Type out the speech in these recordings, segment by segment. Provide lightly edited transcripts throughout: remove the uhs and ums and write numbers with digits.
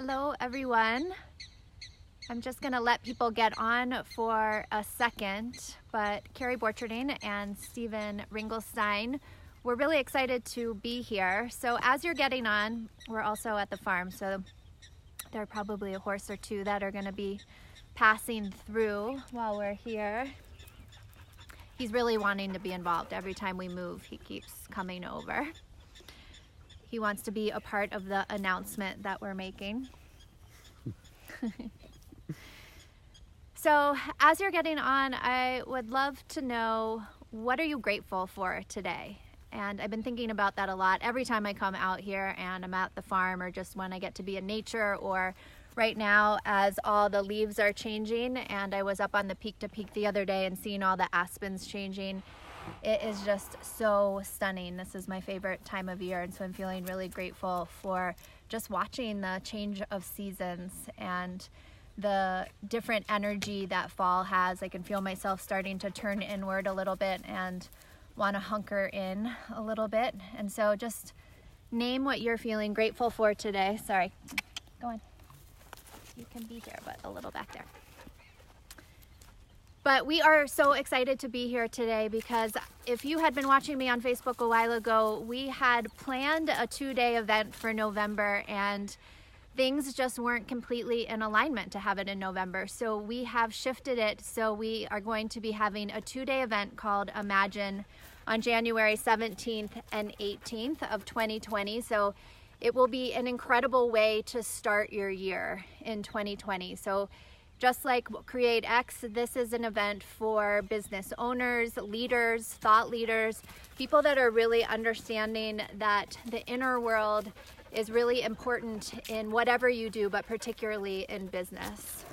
Hello everyone. I'm just gonna let people get on for a second, but Carrie Borcherding and Stephen Ringelstein, we're really excited to be here. So as you're getting on, we're also at the farm, so there are probably a horse or two that are gonna be passing through while we're here. He's really wanting to be involved. Every time we move, he keeps coming over. He wants to be a part of the announcement that we're making. So as you're getting on, I would love to know, what are you grateful for today? And I've been thinking about that a lot every time I come out here and I'm at the farm, or just when I get to be in nature, or right now as all the leaves are changing. And I was up on the peak to peak the other day and seeing all the aspens changing. It is just so stunning. This is my favorite time of year, and so I'm feeling really grateful for just watching the change of seasons and the different energy that fall has. I can feel myself starting to turn inward a little bit and want to hunker in a little bit. And so just name what you're feeling grateful for today. Sorry, go on. You can be here, but a little back there. But we are so excited to be here today because if you had been watching me on Facebook a while ago, we had planned a 2-day event for November, and things just weren't completely in alignment to have it in November. So we have shifted it. So we are going to be having a 2-day event called Imagine on January 17th and 18th of 2020. So it will be an incredible way to start your year in 2020. So just like Create X, this is an event for business owners, leaders, thought leaders, people that are really understanding that the inner world is really important in whatever you do, but particularly in business.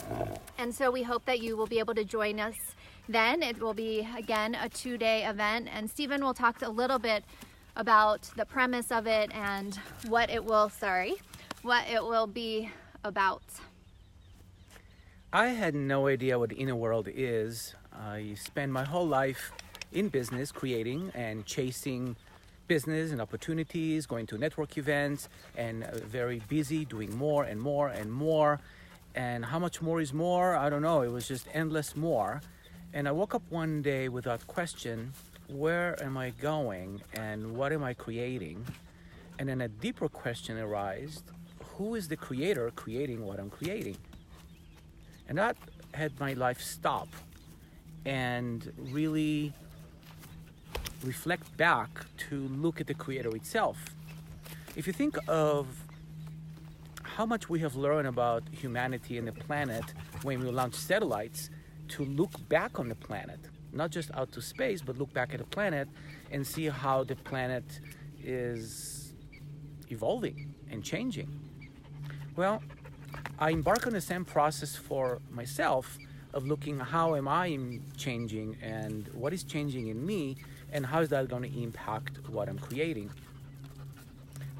And so we hope that you will be able to join us then. It will be, again, a 2-day event, and Stephen will talk a little bit about the premise of it and what it will be about. I had no idea what the inner world is. I spent my whole life in business, creating and chasing business and opportunities, going to network events, and very busy doing more and more and more. And how much more is more? I don't know. It was just endless more. And I woke up one day with that question, where am I going and what am I creating? And then a deeper question arose, who is the creator creating what I'm creating? And that had my life stop and really reflect back to look at the creator itself. If you think of how much we have learned about humanity and the planet when we launch satellites to look back on the planet, not just out to space, but look back at the planet and see how the planet is evolving and changing. Well, I embark on the same process for myself of looking how am I changing and what is changing in me and how is that going to impact what I'm creating.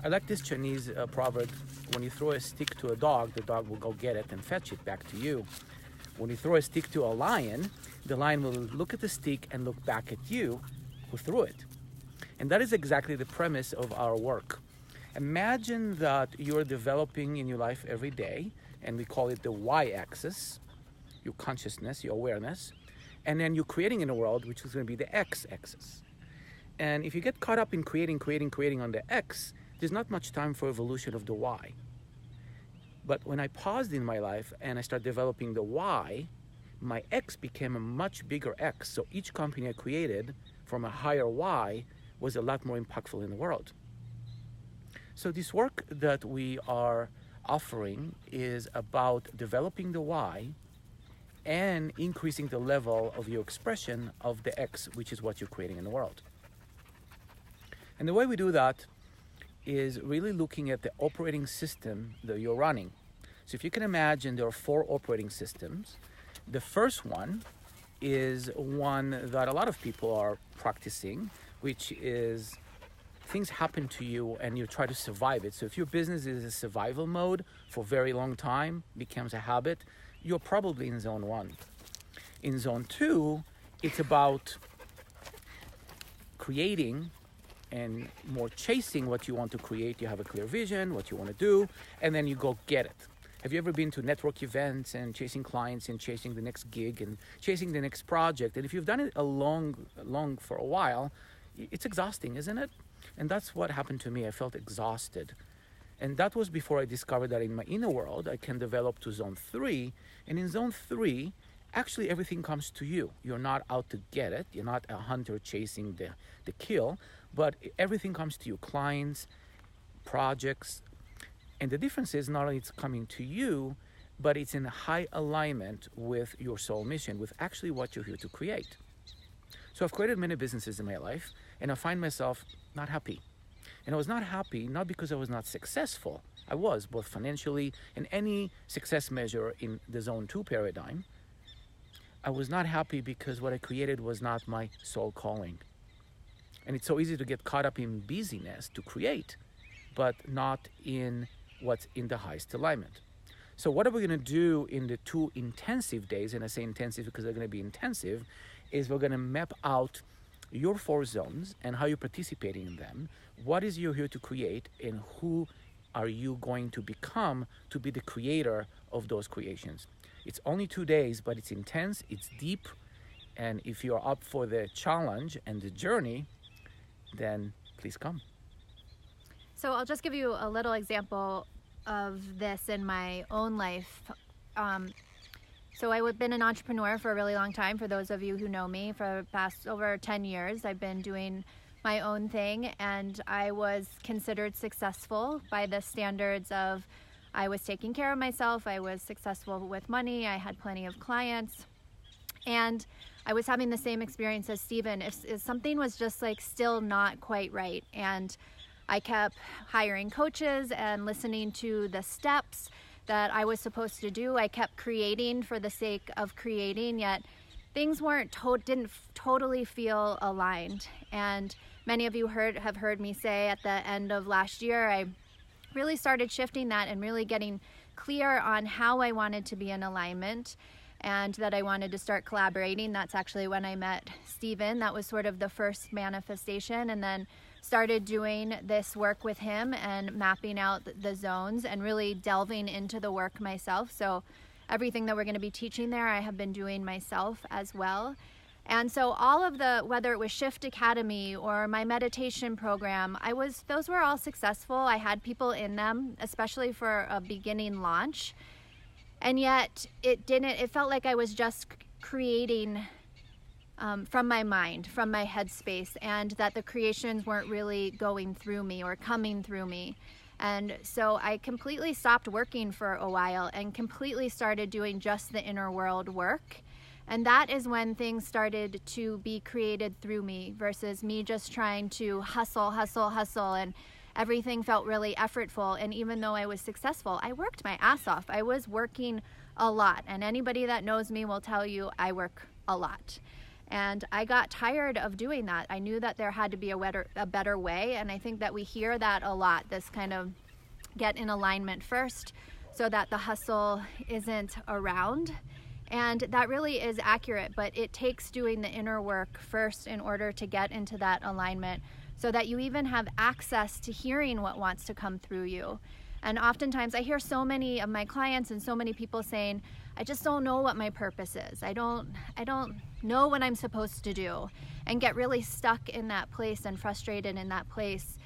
I like this Chinese proverb, when you throw a stick to a dog, the dog will go get it and fetch it back to you. When you throw a stick to a lion, the lion will look at the stick and look back at you who threw it. And that is exactly the premise of our work. Imagine that you're developing in your life every day, and we call it the y-axis, your consciousness, your awareness, and then you're creating in the world, which is going to be the x-axis. And if you get caught up in creating on the x, there's not much time for evolution of the y. But when I paused in my life and I started developing the y, my x became a much bigger x. So each company I created from a higher y was a lot more impactful in the world. So this work that we are offering is about developing the why and increasing the level of your expression of the X, which is what you're creating in the world. And the way we do that is really looking at the operating system that you're running. So if you can imagine, there are 4 operating systems. The first one is one that a lot of people are practicing, which is things happen to you and you try to survive it. So if your business is in survival mode for a very long time, becomes a habit, you're probably in zone 1. In zone 2, it's about creating and more chasing what you want to create. You have a clear vision, what you want to do, and then you go get it. Have you ever been to network events and chasing clients and chasing the next gig and chasing the next project? And if you've done it long for a while, it's exhausting, isn't it? And that's what happened to me. I felt exhausted. And that was before I discovered that in my inner world, I can develop to zone 3. And in zone 3, actually everything comes to you. You're not out to get it. You're not a hunter chasing the kill, but everything comes to you. Clients, projects. And the difference is not only it's coming to you, but it's in high alignment with your soul mission, with actually what you're here to create. So I've created many businesses in my life, and I find myself not happy. And I was not happy, not because I was not successful. I was, both financially and any success measure in the zone 2 paradigm. I was not happy because what I created was not my soul calling. And it's so easy to get caught up in busyness to create, but not in what's in the highest alignment. So what are we going to do in the 2 intensive days, and I say intensive because they're going to be intensive, is we're going to map out your 4 zones and how you're participating in them. What is you're here to create, and who are you going to become to be the creator of those creations? It's only 2 days, but it's intense, it's deep, and if you're up for the challenge and the journey, then please come. So I'll just give you a little example of this in my own life. So I've been an entrepreneur for a really long time. For those of you who know me, for the past over 10 years, I've been doing my own thing, and I was considered successful by the standards of I was taking care of myself, I was successful with money, I had plenty of clients, and I was having the same experience as Steven. If something was just like still not quite right, and I kept hiring coaches and listening to the steps that I was supposed to do. I kept creating for the sake of creating, yet things didn't totally feel aligned. And many of you have heard me say at the end of last year, I really started shifting that and really getting clear on how I wanted to be in alignment, and that I wanted to start collaborating. That's actually when I met Steven. That was sort of the first manifestation, and then started doing this work with him and mapping out the zones and really delving into the work myself. So everything that we're going to be teaching there, I have been doing myself as well. And so all of whether it was Shift Academy or my meditation program, those were all successful. I had people in them, especially for a beginning launch. And yet it felt like I was just creating from my mind, from my headspace, and that the creations weren't really going through me or coming through me. And so I completely stopped working for a while and completely started doing just the inner world work. And that is when things started to be created through me versus me just trying to hustle, and everything felt really effortful. And even though I was successful, I worked my ass off. I was working a lot. And anybody that knows me will tell you I work a lot. And I got tired of doing that. I knew that there had to be a better way. And I think that we hear that a lot, this kind of get in alignment first so that the hustle isn't around. And that really is accurate, but it takes doing the inner work first in order to get into that alignment so that you even have access to hearing what wants to come through you. And oftentimes I hear so many of my clients and so many people saying, I just don't know what my purpose is. I don't know what I'm supposed to do, and get really stuck in that place and frustrated in that place.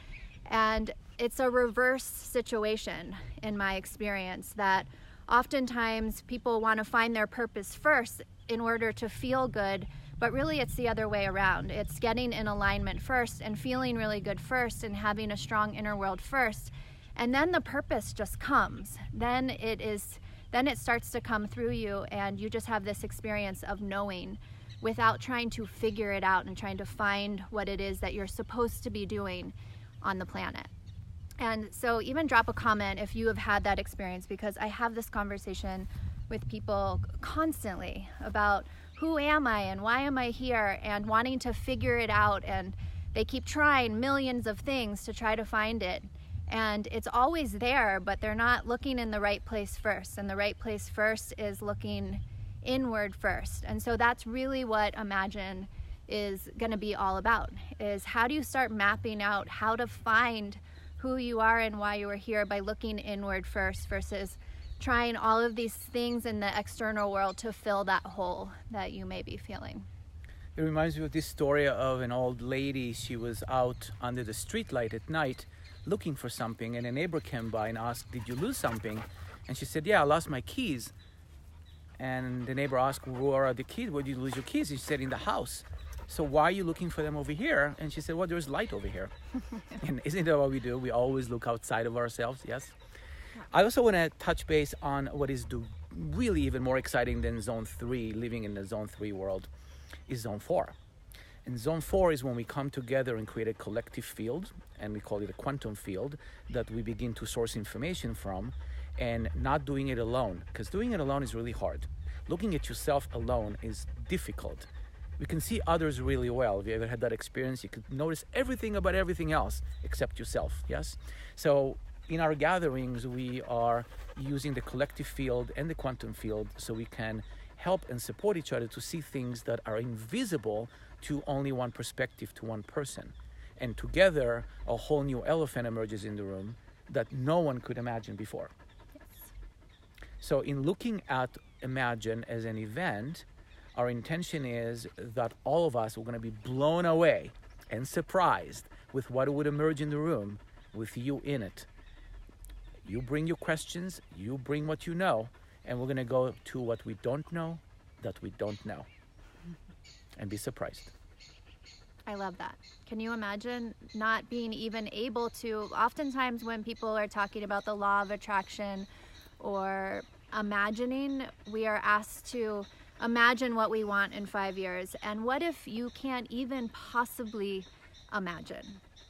And it's a reverse situation in my experience, that oftentimes people want to find their purpose first in order to feel good, but really it's the other way around. It's getting in alignment first and feeling really good first and having a strong inner world first. And then the purpose just comes. Then it starts to come through you, and you just have this experience of knowing without trying to figure it out and trying to find what it is that you're supposed to be doing on the planet. And so even drop a comment if you have had that experience, because I have this conversation with people constantly about who am I and why am I here, and wanting to figure it out, and they keep trying millions of things to try to find it. And it's always there, but they're not looking in the right place first. And the right place first is looking inward first. And so that's really what Imagine is going to be all about, is how do you start mapping out how to find who you are and why you are here by looking inward first versus trying all of these things in the external world to fill that hole that you may be feeling. It reminds me of this story of an old lady. She was out under the street light at night looking for something, and a neighbor came by and asked, "Did you lose something?" And she said, "Yeah, I lost my keys." And the neighbor asked, "Where are the keys? Where did you lose your keys?" She said, "In the house." "So why are you looking for them over here?" And she said, "Well, there's light over here." And isn't that what we do? We always look outside of ourselves, yes? I also want to touch base on what is really even more exciting than Zone 3, living in the Zone 3 world, is Zone 4. And Zone 4 is when we come together and create a collective field, and we call it a quantum field, that we begin to source information from, and not doing it alone, because doing it alone is really hard. Looking at yourself alone is difficult. We can see others really well. If you ever had that experience, you could notice everything about everything else except yourself, yes? So in our gatherings, we are using the collective field and the quantum field so we can help and support each other to see things that are invisible to only one perspective, to one person. And together, a whole new elephant emerges in the room that no one could imagine before. Yes. So in looking at Imagine as an event, our intention is that all of us are going to be blown away and surprised with what would emerge in the room with you in it. You bring your questions, you bring what you know, and we're going to go to what we don't know that we don't know and be surprised. I love that. Can you imagine not being even able to, oftentimes when people are talking about the law of attraction or imagining, we are asked to imagine what we want in 5 years. And what if you can't even possibly imagine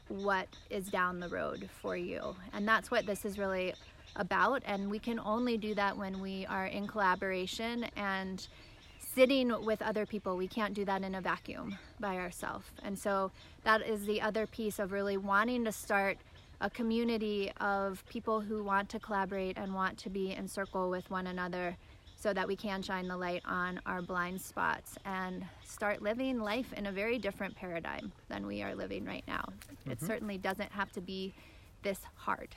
what is down the road for you? And that's what this is really about. And we can only do that when we are in collaboration and sitting with other people. We can't do that in a vacuum by ourselves. And so that is the other piece of really wanting to start a community of people who want to collaborate and want to be in circle with one another so that we can shine the light on our blind spots and start living life in a very different paradigm than we are living right now. It certainly doesn't have to be this hard.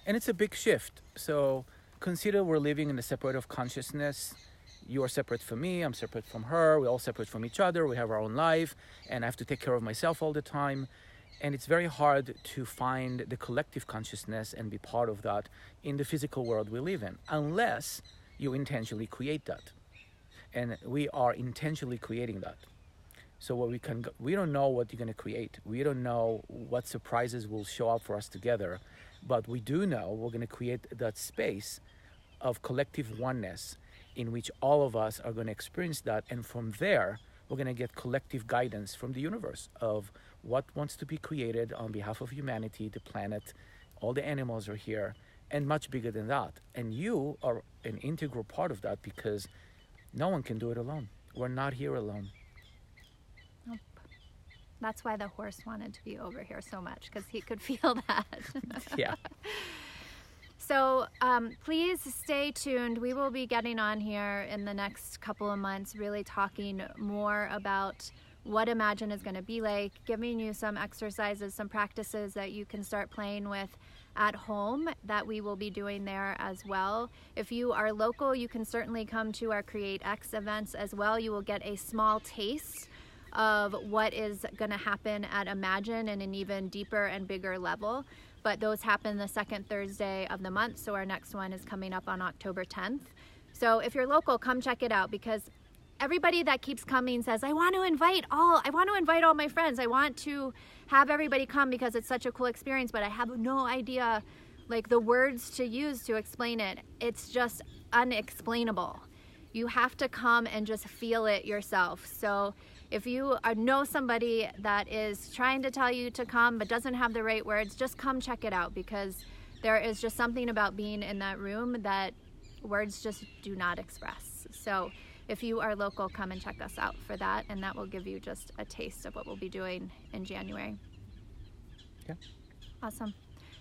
And it's a big shift. So consider we're living in a separate of consciousness. You're separate from me, I'm separate from her, we're all separate from each other, we have our own life, and I have to take care of myself all the time. And it's very hard to find the collective consciousness and be part of that in the physical world we live in, unless you intentionally create that. And we are intentionally creating that. So we don't know what you're going to create. We don't know what surprises will show up for us together, but we do know we're going to create that space of collective oneness in which all of us are going to experience that. And from there, we're going to get collective guidance from the universe of what wants to be created on behalf of humanity, the planet, all the animals are here, and much bigger than that. And you are an integral part of that because no one can do it alone. We're not here alone. Nope. That's why the horse wanted to be over here so much, because he could feel that. Yeah. So please stay tuned. We will be getting on here in the next couple of months, really talking more about what Imagine is going to be like, giving you some exercises, some practices that you can start playing with at home that we will be doing there as well. If you are local, you can certainly come to our Create X events as well. You will get a small taste of what is going to happen at Imagine in an even deeper and bigger level. But those happen the second Thursday of the month, so our next one is coming up on October 10th. So if you're local, come check it out, because everybody that keeps coming says, I want to invite all my friends. I want to have everybody come because it's such a cool experience, but I have no idea like the words to use to explain it. It's just unexplainable. You have to come and just feel it yourself. So if you know somebody that is trying to tell you to come but doesn't have the right words, just come check it out, because there is just something about being in that room that words just do not express. So if you are local, come and check us out for that, and that will give you just a taste of what we'll be doing in January. Yeah. Awesome.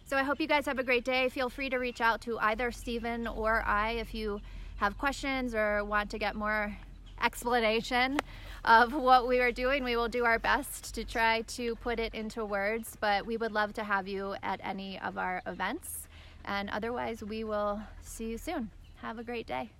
So I hope you guys have a great day. Feel free to reach out to either Stephen or I if you have questions or want to get more explanation of what we are doing. We will do our best to try to put it into words, but we would love to have you at any of our events. And otherwise, we will see you soon. Have a great day.